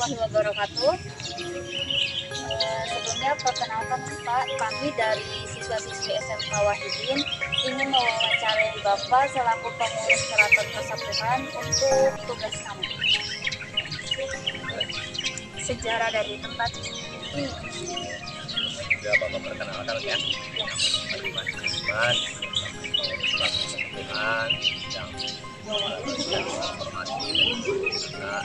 warahmatullahi wabarakatuh. Sebelumnya perkenalkan Pak, kami dari siswa-siswi SMK Wahidin ingin mewawancarai Bapak selaku pengurus Keraton Persatuan untuk tugas kami. Sejarah dari tempat ini. Sudah Bapak perkenalkan ya. Mas Isman, pengurus Persatuan yang hormati kita.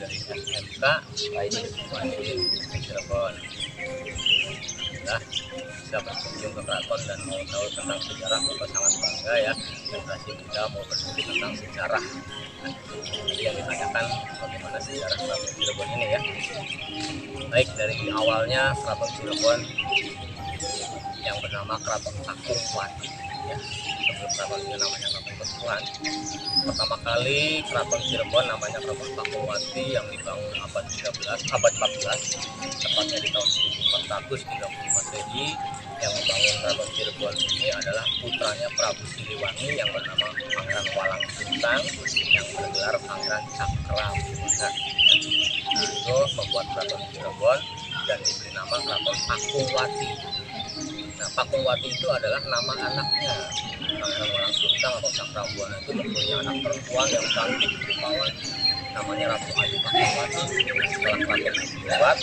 Dari SMK Wahidin Cirebon. Nah, bisa berkunjung ke keraton dan mau tahu tentang sejarah, Bapak sangat bangga ya. Generasi muda mau berstudi tentang sejarah. Jadi yang ditanyakan bagaimana sejarah Keraton Cirebon ini ya. Baik, dari awalnya Keraton Cirebon yang bernama Keraton Kakung Wati ya. Sebelum keraton ini namanya Keraton Persatuan. Pertama kali Keraton Cirebon namanya Keraton Kakung Wati yang dibangun abad 14, tepatnya di tahun 1435 Masehi. Yang membangun Keraton Cirebon ini adalah putranya Prabu Siliwangi yang bernama Pangeran Walang Sungsang yang bergelar Pangeran Cakrawala. Nah, itu membuat Keraton Cirebon dan diberi nama Keraton Kakung Wati. Nah, Kakung Wati itu adalah nama anaknya. Pangeran Walang Sungsang atau Cakrawala itu mempunyai anak perempuan yang cantik rupawan, namanya Ratu Ayu Kakung Wati. Setelah keraton dibuat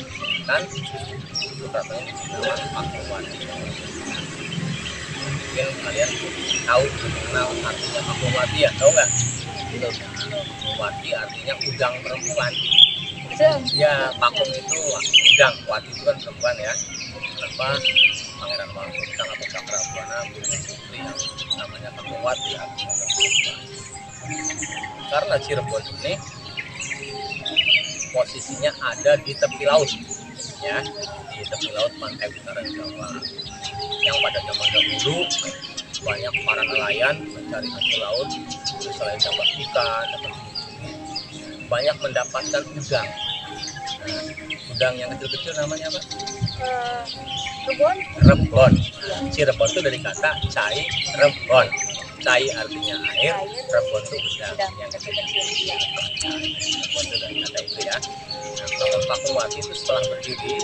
kan itu keratonnya diberi nama Kakung Wati. Mungkin kalian tahu mengenal artinya Kakung Wati ya, tahu nggak? Wati artinya udang perempuan. Ya, Kakung itu udang, Wati itu kan perempuan ya. Kenapa Pangeran Walang Sungsang atau Cakrawala punya putri yang namanya Kakung Wati artinya udang perempuan? Karena Cirebon ini posisinya ada di tepi laut ya, di tepi laut pantai utara Jawa, yang pada zaman dahulu banyak para nelayan mencari hasil laut, selain dapat ikan, dapat cumi, banyak mendapatkan udang. Nah, udang yang kecil-kecil namanya apa? Rebon. Cirebon itu dari kata cai rebon. Cai artinya air, rebon itu udang yang kecil-kecil. Rebon itu dari kata itu ya. Nah, Keraton Kakung Wati itu setelah berdiri,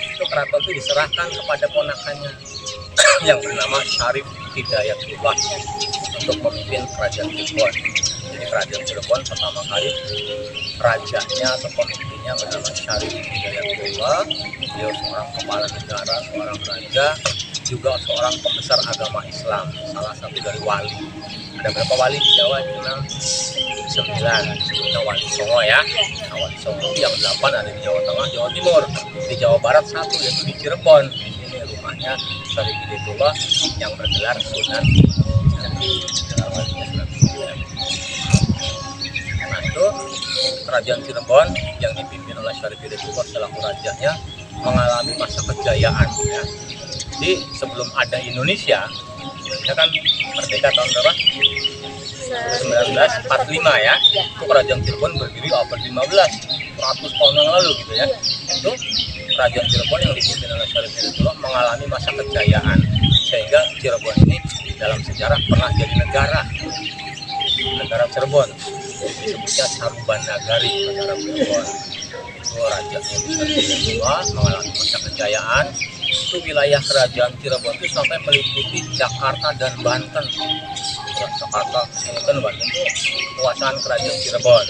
itu keraton itu diserahkan kepada ponakannya yang bernama Syarif Hidayatullah untuk memimpin kerajaan Cirebon. Jadi kerajaan Cirebon pertama kali rajanya atau pemimpinnya bernama Syarif Hidayatullah. Beliau seorang kepala negara, seorang raja, juga seorang pembesar agama Islam, salah satu dari wali. Ada berapa wali di Jawa? Dikenal 9, disebutnya Wali Songo ya. Nah, Wali Songo itu yang 8 ada di Jawa Tengah, Jawa Timur. Di Jawa Barat 1 yaitu di Cirebon. Ini rumahnya Syarif Hidayatullah yang bergelar Sunan. Nah, itu kerajaan Cirebon yang dipimpin oleh Syarif Hidayatullah selaku rajanya mengalami masa kejayaan ya. Jadi sebelum ada Indonesia kan merdeka tahun berapa? 1945 ya. Itu kerajaan Cirebon berdiri abad 15, 100 tahun yang lalu gitu ya. Itu kerajaan Cirebon yang dipimpin oleh Syarif Hidayatullah mengalami masa kejayaan sehingga Cirebon ini dalam sejarah pernah jadi negara Cirebon. Disebutnya Caruban Nagari, negara Cirebon. Itu raja Syarif Hidayatullah mengalami masa kejayaan. Itu wilayah kerajaan Cirebon itu sampai meliputi Jakarta dan Banten. Jakarta, dan Banten itu kekuasaan kerajaan Cirebon.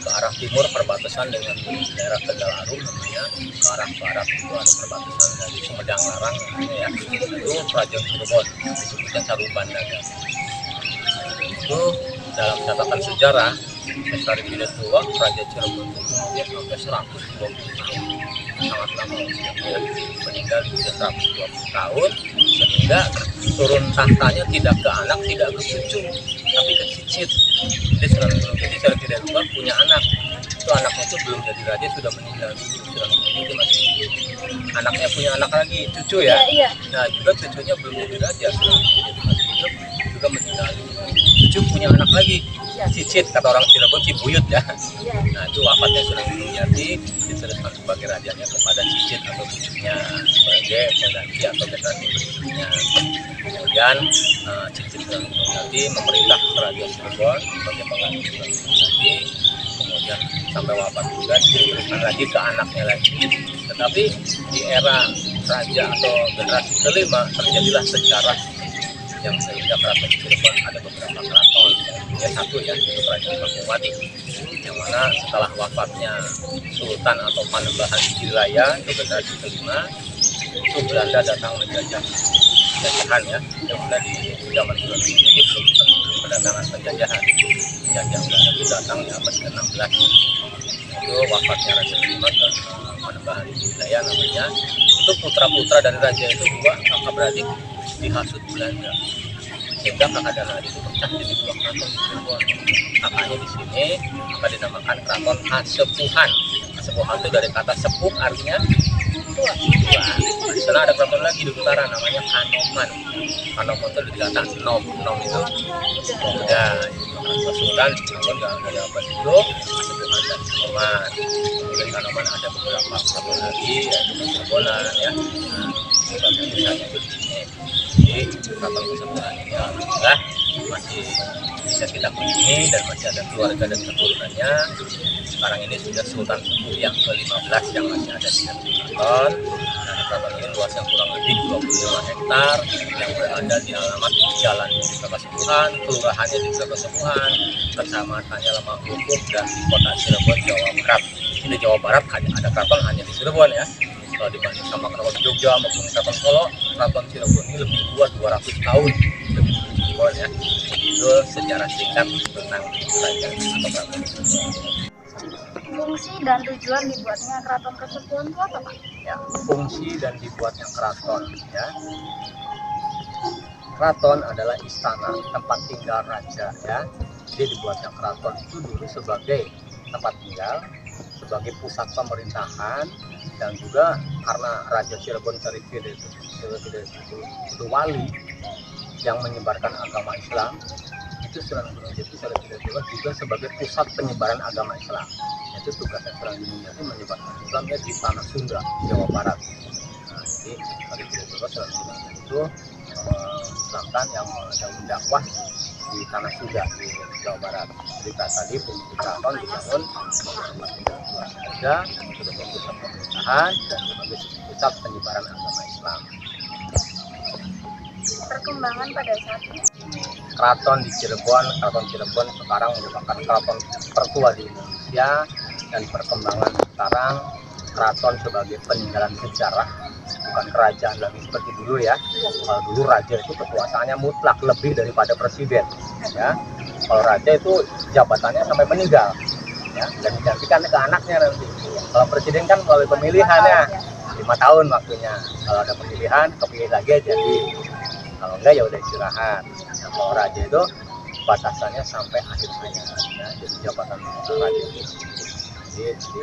Ke arah timur perbatasan dengan daerah Tegal Arum namanya, ke arah barat itu ada perbatasan dari Sumedang Larang namanya ya. Itu kerajaan Cirebon, disebutnya Caruban Nagari. Itu dalam catatan sejarah Syarif Hidayatullah kerajaan Cirebon itu kemudian sampai 120 tahun, sangat lama usianya, meninggal di usia 120 tahun, sehingga turun tahtanya tidak ke anak, tidak ke cucu, tapi ke cicit. Jadi sebelum jadi Syarif Hidayatullah punya anak, itu anaknya itu belum jadi raja sudah meninggal, sudah meninggal masih hidup. Anaknya punya anak lagi, cucu ya. Nah juga cucunya belum jadi raja, sudah masih hidup juga meninggal. cucu punya anak lagi, Ya. Cicit, kata orang Cirebon Cibuyut ya. Ya. Nah itu wafatnya Sunan Gunung Jati diteruskan sebagai rajanya kepada Cicit atau cucunya sebagai pengganti atau generasi berikutnya. Kemudian Cicit Sunan Gunung Jati memerintah kerajaan Cirebon sebagai pengganti Sunan Gunung Jati. Kemudian sampai wafat juga diteruskan lagi ke anaknya lagi. Tetapi di era raja atau generasi kelima terjadilah sejarah yang sehingga keraton Cirebon ada beberapa keraton. Ya satu ya itu kerajaan Pakuwati, yang mana setelah wafatnya Sultan atau Panembahan Jiraya itu generasi kelima, itu Belanda datang menjajah penjajahan ya, yang mana di zaman Sunan Gunung Jati belum perdagangan penjajahan. Penjajah Belanda itu datang di abad ke-16. Itu wafatnya Raja kelima ke Panembahan Jiraya namanya. Itu putra-putra dari raja itu dua kakak beradik dihasut Belanda, sehingga kakak dan adik itu pecah jadi dua keraton di Cirebon. Kakaknya di sini maka dinamakan Keraton Kasepuhan. Kasepuhan itu dari kata sepuh artinya tua. Di sana ada keraton lagi di utara namanya Kanoman. Kanoman itu dari kata nom itu muda. Sultan Cirebon dari abad itu Kasepuhan dan Kanoman. Kemudian Kanoman ada beberapa keraton lagi yaitu Cirebonan ya. Nah, misalnya itu di sini. Jadi keraton Kasepuhan ini alhamdulillah masih bisa kita kunjungi dan masih ada keluarga dan keturunannya. Sekarang ini sudah Sultan Sepuh yang ke-15 yang masih ada di keraton. Nah, keraton ini luasnya kurang lebih 25 hektar yang berada di alamat Jalan Desa Kasepuhan, kelurahannya di Desa Kasepuhan, kecamatannya Lemah Lubuk, dan di kota Cirebon, Jawa Barat. Di Jawa Barat hanya ada keraton hanya di Cirebon ya. Kalau dibanding sama keraton Jogja maupun keraton Solo, keraton Cirebon ini lebih tua 200 tahun lebih Cirebon ya. Itu sejarah singkat tentang kerajaan atau keraton Cirebon. Fungsi dan tujuan dibuatnya Keraton Kasepuhan itu apa, Pak? Ya, fungsi dan dibuatnya keraton ya. Keraton adalah istana, tempat tinggal raja ya. Jadi dibuatnya keraton itu dulu sebagai tempat tinggal, sebagai pusat pemerintahan, dan juga karena Raja Cirebon Carifir itu wali yang menyebarkan agama Islam, itu Sunan Gunung Jati juga sebagai pusat penyebaran agama Islam. Itu tugasnya Sunan Gunung Jati menyebarkan Islam ya di tanah Sunda, Jawa Barat. Nah, jadi sebagai Sunan Gunung Jati itu Islamkan yang mendakwah di tanah Sunda di Jawa Barat. Jadi tadi fungsi keraton dibangun saja sebagai pusat pemerintahan dan sebagai pusat penyebaran agama Islam. Perkembangan pada saat ini Keraton Cirebon sekarang merupakan keraton tertua di Indonesia, dan perkembangan sekarang keraton sebagai peninggalan sejarah, bukan kerajaan lagi seperti dulu ya. Kalau dulu raja itu kekuasaannya mutlak lebih daripada presiden ya. Kalau raja itu jabatannya sampai meninggal ya, dan digantikan ke anaknya nanti. Kalau presiden kan melalui pemilihannya 5 tahun waktunya. Kalau ada pemilihan kepilih lagi jadi, kalau enggak ya udah istirahat. Nah, kalau raja itu batasannya sampai akhir hayat ya. Jadi jabatan raja itu jadi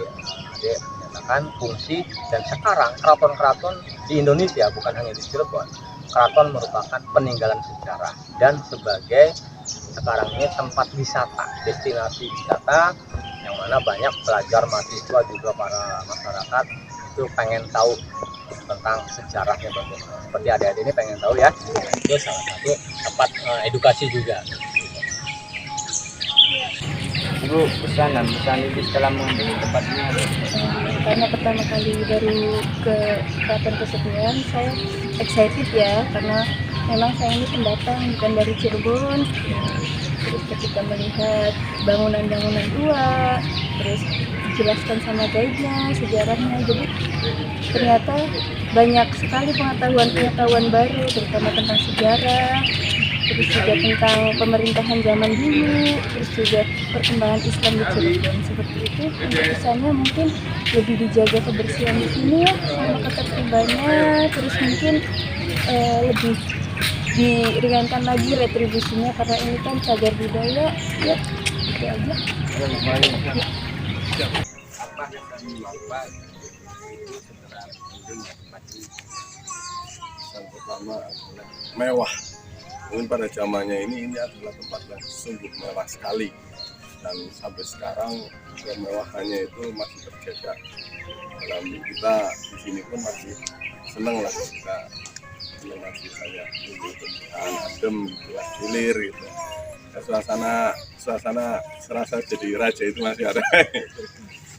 menyatakan fungsi. Dan sekarang keraton-keraton di Indonesia bukan hanya di Cirebon, keraton merupakan peninggalan sejarah dan sebagai sekarang ini tempat wisata, destinasi wisata, yang mana banyak pelajar, mahasiswa, juga para masyarakat itu pengen tahu tentang sejarahnya bagaimana. Seperti adik-adik ini pengen tahu ya. Itu salah satu tempat edukasi juga. Ibu pesan itu setelah mengunjungi tempatnya. karena pertama kali baru ke Keraton Kasepuhan, saya excited ya, karena memang saya ini pendatang bukan dari Cirebon. Terus ketika melihat bangunan-bangunan tua, terus dijelaskan sama guide-nya sejarahnya, jadi ternyata banyak sekali pengetahuan baru, terutama tentang sejarah, terus juga tentang pemerintahan zaman dulu, terus juga perkembangan Islam di Cirebon. Seperti itu. Untuk kesannya mungkin lebih dijaga kebersihan di sini ya, sama ketertibannya, terus mungkin lebih diringankan lagi retribusinya, karena ini kan cagar budaya ya. Itu aja. Apa kesan Bapak itu setelah mengunjungi tempat ini? Yang pertama adalah mewah, Mungkin pada zamannya ini adalah tempat yang sungguh mewah sekali, dan sampai sekarang kemewahannya itu masih terjaga. Dalam kita di sini pun masih seneng lah, kita seneng masih banyak tumbuhan adem gitu, hilir gitu. Ya, suasana serasa jadi raja itu masih ada.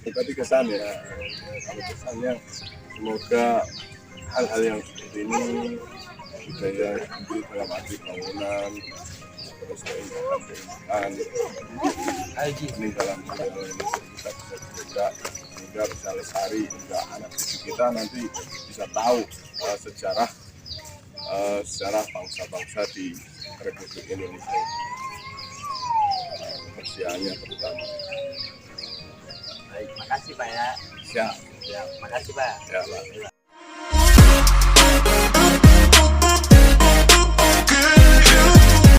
Tadi kesan ya, kalau kesannya semoga hal-hal yang seperti ini budaya itu dalam arti bangunan, terus keindahan ini dalam budaya kita bisa dijaga sehingga bisa lestari, hingga anak cucu kita nanti bisa tahu sejarah bangsa-bangsa di Republik Indonesia, kebersihannya terutama. Baik, makasih Pak ya. Siap. Ya, makasih Pak. Ya, Pak.